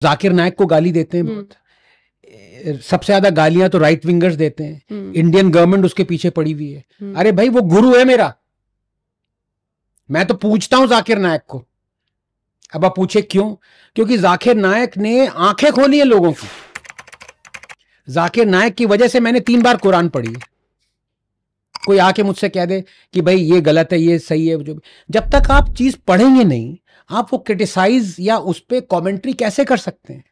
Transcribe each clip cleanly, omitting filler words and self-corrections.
जाकिर नायक को गाली देते हैं बहुत, सबसे ज्यादा गालियां तो राइट विंगर्स देते हैं, इंडियन गवर्नमेंट उसके पीछे पड़ी हुई है। अरे भाई वो गुरु है मेरा, मैं तो पूछता हूं जाकिर नायक को। अब आप पूछे क्यों? क्योंकि जाकिर नायक ने आंखें खोली है लोगों की। जाकिर नायक की वजह से मैंने 3 बार कुरान पढ़ी है। कोई आके मुझसे कह दे कि भाई ये गलत है ये सही है, जो जब तक आप चीज पढ़ेंगे नहीं आप वो क्रिटिसाइज या उस पर कॉमेंट्री कैसे कर सकते हैं?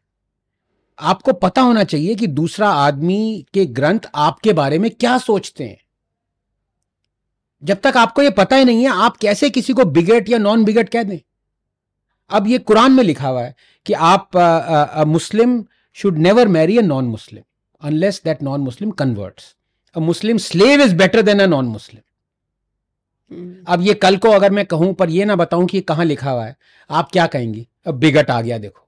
आपको पता होना चाहिए कि दूसरा आदमी के ग्रंथ आपके बारे में क्या सोचते हैं। जब तक आपको ये पता ही नहीं है आप कैसे किसी को बिगट या नॉन बिगट कह दें? अब ये कुरान में लिखा हुआ है कि आप मुस्लिम should never marry a non Muslim unless that non Muslim converts. A Muslim slave is better than a non Muslim. अब ये कल को अगर मैं कहूं पर ये ना बताऊं कि कहां लिखा हुआ है, आप क्या कहेंगी? अब बिगट आ गया देखो।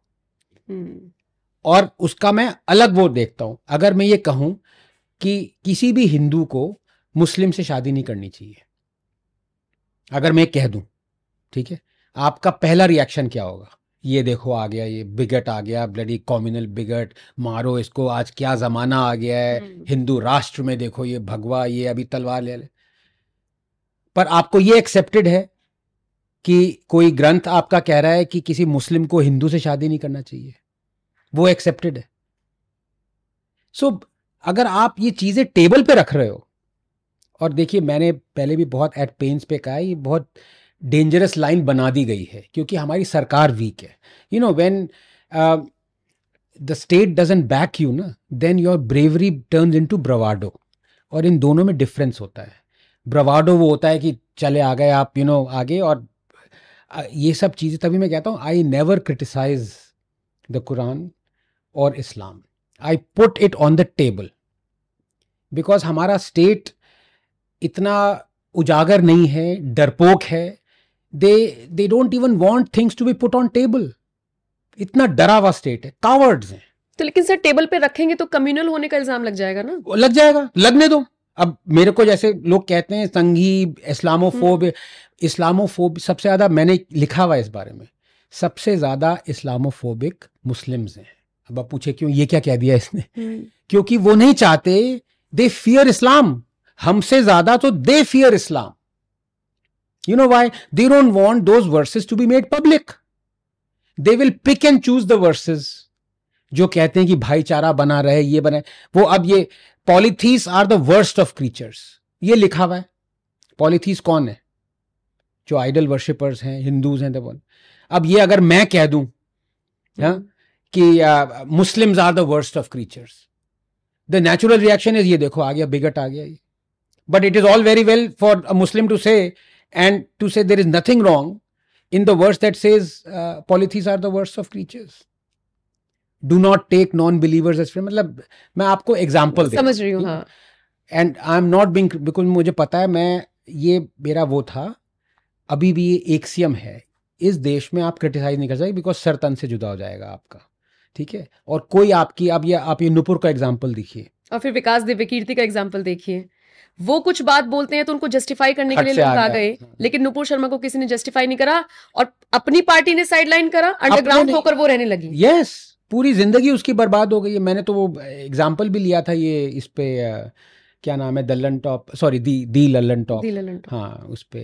और उसका मैं अलग वो देखता हूं। अगर मैं ये कहूं कि किसी भी हिंदू को मुस्लिम से शादी नहीं करनी चाहिए, अगर मैं कह दूं, ठीक है, आपका पहला रिएक्शन क्या होगा? ये देखो आ गया, ये बिगट आ गया, ब्लडी कॉम्युनल बिगट, मारो इसको, आज क्या जमाना आ गया है, हिंदू राष्ट्र में देखो ये भगवा, ये अभी तलवार ले ले। पर आपको ये एक्सेप्टेड है कि कोई ग्रंथ आपका कह रहा है कि किसी मुस्लिम को हिंदू से शादी नहीं करना चाहिए, वो एक्सेप्टेड है। सो अगर आप ये चीजें टेबल पे रख रहे हो, और देखिए मैंने पहले भी बहुत एट पेन्स पे कहा, ये बहुत डेंजरस लाइन बना दी गई है क्योंकि हमारी सरकार वीक है। You know when the state doesn't back you ना, then your bravery turns into bravado, और इन दोनों में डिफरेंस होता है। ब्रवाडो वो होता है कि चले आ गए आप, यू नो आगे, और ये सब चीज़ें, तभी मैं कहता हूँ I never criticise the Quran और Islam, I put it on the table, because हमारा स्टेट इतना उजागर नहीं है, डरपोक है। They don't even want things to be put on table. इतना डरा हुआ स्टेट है, कावर्ड्स हैं। तो लेकिन सर टेबल पे रखेंगे तो कम्युनल होने का इल्जाम लग जाएगा ना? लग जाएगा, लगने दो। अब मेरे को जैसे लोग कहते हैं संघी, इस्लामोफोब, इस्लामोफोब सबसे ज्यादा मैंने लिखा हुआ है इस बारे में, सबसे ज्यादा इस्लामोफोबिक मुस्लिम्स हैं। अब आप पूछे क्यों, ये क्या कह दिया इसने? क्योंकि वो नहीं चाहते, दे फियर इस्लाम, हमसे ज्यादा तो दे fear Islam. You know why? They don't want those verses to be made public. They will pick and choose the verses जो कहते हैं कि भाईचारा बना रहे, ये बने वो। अब ये polytheists are the worst of creatures, ये लिखा हुआ है। पॉलीथीस कौन है? जो आइडल वर्शिपर्स हैं, हिंदूज हैं। अब ये अगर मैं कह दूं कि Muslims are the worst of creatures, the natural reaction is ये देखो आ गया, बिगट आ गया। But it is all very well for a Muslim to say and to say there is nothing wrong in the verse that says polytheists are the worst of creatures. Do not take non-believers as friends. मतलब मैं आपको example समझ रही हूँ। हाँ। And I am not being, because मुझे पता है, मैं ये मेरा वो था, अभी भी ये एक्सियम है इस देश में, आप क्रिटिसाइज नहीं कर सकते बिकॉज सर तन से जुदा हो जाएगा आपका, ठीक है। और कोई आपकी, अब ये आप ये नुपुर का एग्जाम्पल देखिए, और फिर विकास दिव्य कीर्ति का एग्जाम्पल देखिए। वो कुछ बात बोलते हैं तो उनको जस्टिफाई करने के लिए लोग आ गए, लेकिन नुपुर शर्मा को किसी ने जस्टिफाई नहीं करा और अपनी पार्टी ने साइडलाइन करा, अंडरग्राउंड होकर वो रहने लगी। यस, पूरी जिंदगी उसकी बर्बाद हो गई है। मैंने तो वो एग्जाम्पल भी लिया था, ये इस पे क्या नाम है, दल्लन टॉप, सॉरी दी लल्लन टॉप, हाँ उस पे।